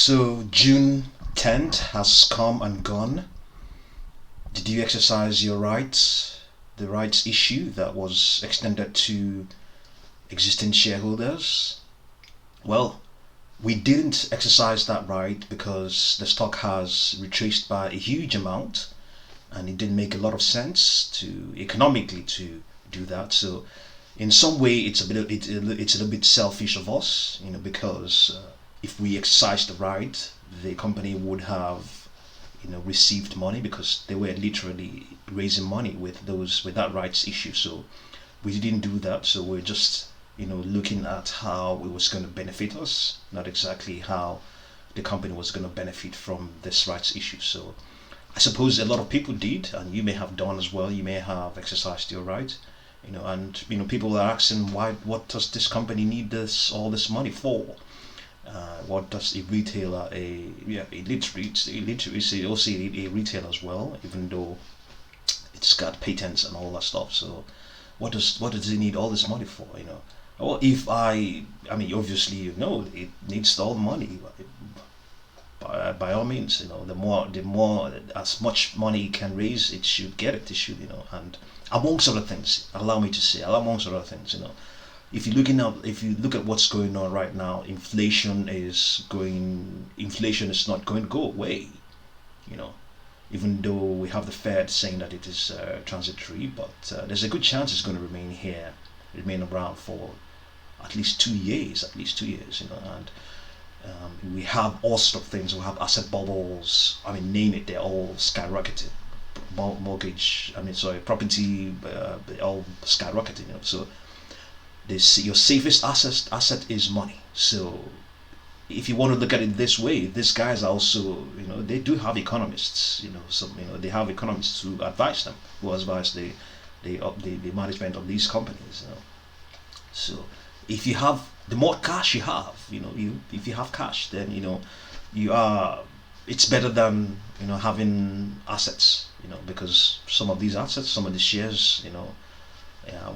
So June 10th has come and gone. Did you exercise your rights? The rights issue that was extended to existing shareholders? Well, we didn't exercise that right because the stock has retraced by a huge amount, and it didn't make a lot of sense to economically to do that. So in some way it's a little bit selfish of us, because if we exercised the right, the company would have received money because they were literally raising money with that rights issue. So we didn't do that. So we're just looking at how it was going to benefit us, not exactly how the company was going to benefit from this rights issue. So I suppose a lot of people did, and you may have done as well. You may have exercised your right, and people are asking what does this company need all this money for? What does a retailer, literally also a retailer as well, even though it's got patents and all that stuff. So what does it need all this money for? Well, if I mean, obviously, it needs all the money. By all means, the more as much money it can raise, it should get it. It should, and amongst other things, allow me to say, amongst other things, if you look at what's going on right now, inflation is not going to go away. You know, even though we have the Fed saying that it is transitory, but there's a good chance it's going to remain around for at least 2 years. And we have all sorts of things. We have asset bubbles. I mean, name it, they're all skyrocketing. Mortgage, property, they're all skyrocketing. So your safest asset is money. So if you want to look at it this way, these guys are also, they do have economists. They have economists who advise them, who advise the management of these companies. So if you have, the more cash you have, if you have cash, then it's better than having assets, because some of these assets, some of the shares,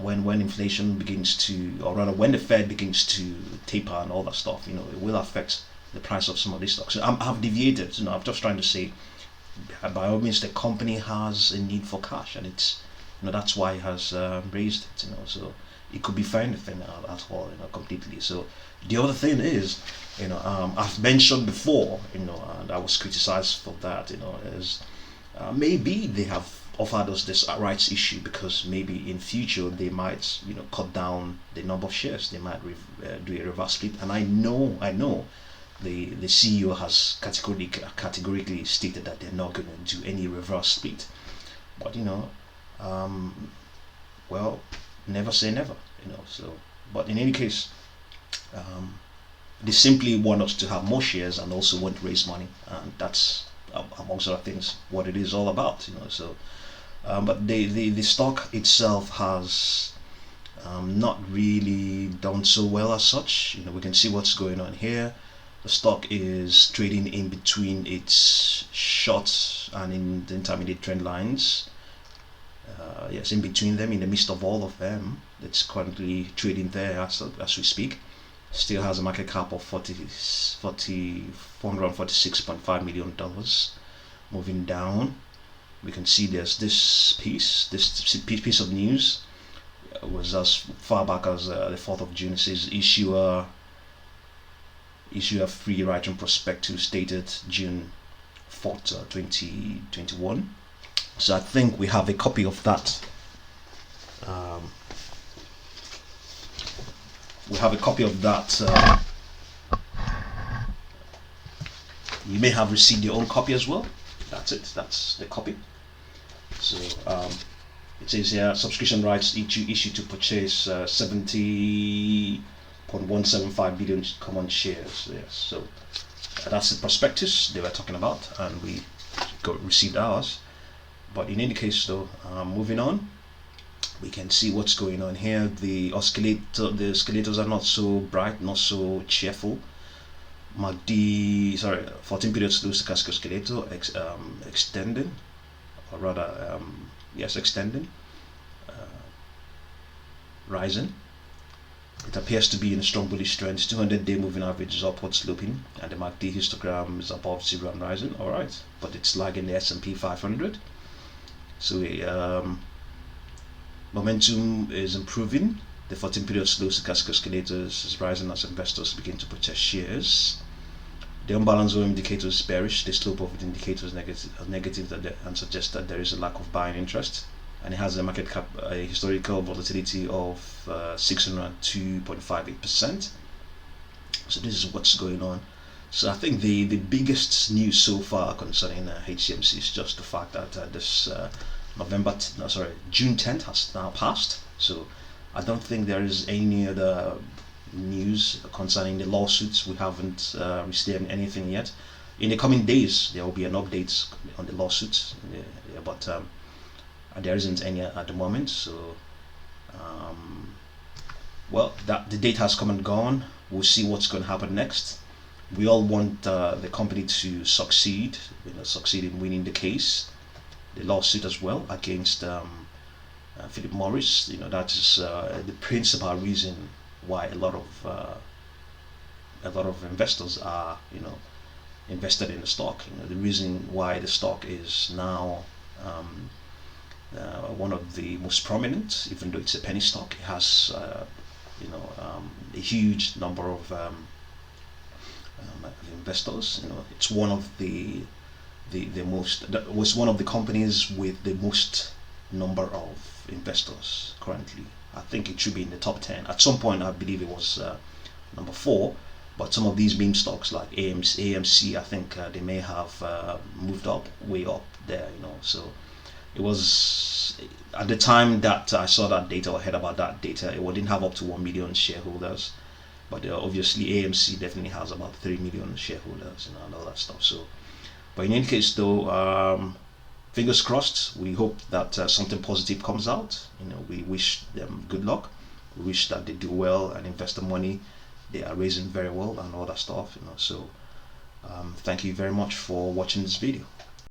when inflation begins to, or rather when the Fed begins to taper and all that stuff, it will affect the price of some of these stocks. So I've deviated. I'm just trying to say, by all means, the company has a need for cash, and it's, that's why it has raised it. So it could be for anything at all, completely. So the other thing is, I've mentioned before, and I was criticized for that, is maybe they have offered us this rights issue because maybe in future they might, cut down the number of shares. They might do a reverse split, and I know the CEO has categorically stated that they're not going to do any reverse split. But well, never say never. So, but in any case, they simply want us to have more shares and also want to raise money, and that's amongst other things what it is all about. So but the stock itself has not really done so well as such. We can see what's going on here. The stock is trading in between its short and in the intermediate trend lines. Yes, in between them, in the midst of all of them, it's currently trading there as we speak. Still has a market cap of $446.5 million. Moving down, we can see there's this piece of news. It was as far back as the 4th of June. It says issue a free writing prospectus dated June 4th, 2021. So I think we have a copy of that. You may have received your own copy as well. That's it. That's the copy. So it says here, subscription rights issued to purchase 70.175 billion common shares. Yes. So that's the prospectus they were talking about, and we received ours. But in any case, though, moving on, we can see what's going on here. The oscillators are not so bright, not so cheerful. 14 period slow stochastic oscillator extending, or rather, extending, rising. It appears to be in a strong bullish trend. 200-day moving average is upward sloping, and the MACD histogram is above zero and rising. All right, but it's lagging the S&P 500. So momentum is improving. The 14-period slow stochastic oscillators is rising as investors begin to purchase shares. The unbalanced OM indicator is bearish. The slope of the indicator is negative and suggests that there is a lack of buying interest. And it has a market cap, a historical volatility of 602.58%. So this is what's going on. So I think the biggest news so far concerning HCMC is just the fact that this June 10th has now passed. So I don't think there is any other news concerning the lawsuits. We haven't received anything yet. In the coming days, there will be an update on the lawsuits, but there isn't any at the moment. So, well, the date has come and gone. We'll see what's going to happen next. We all want the company to succeed, succeed in winning the case, the lawsuit as well against Philip Morris. That is the principal reason why a lot of investors are invested in the stock. The reason why the stock is now one of the most prominent, even though it's a penny stock. It has a huge number of investors. It's one of the most, that was one of the companies with the most number of investors currently. I think it should be in the top 10. At some point, I believe it was number 4. But some of these meme stocks like AMC, I think they may have moved up, way up there. So it was at the time that I saw that data or heard about that data, it didn't have up to 1 million shareholders. But obviously, AMC definitely has about 3 million shareholders, and all that stuff. So, but in any case, though. Fingers crossed. We hope that something positive comes out. We wish them good luck. We wish that they do well and invest the money they are raising very well and all that stuff. So, thank you very much for watching this video.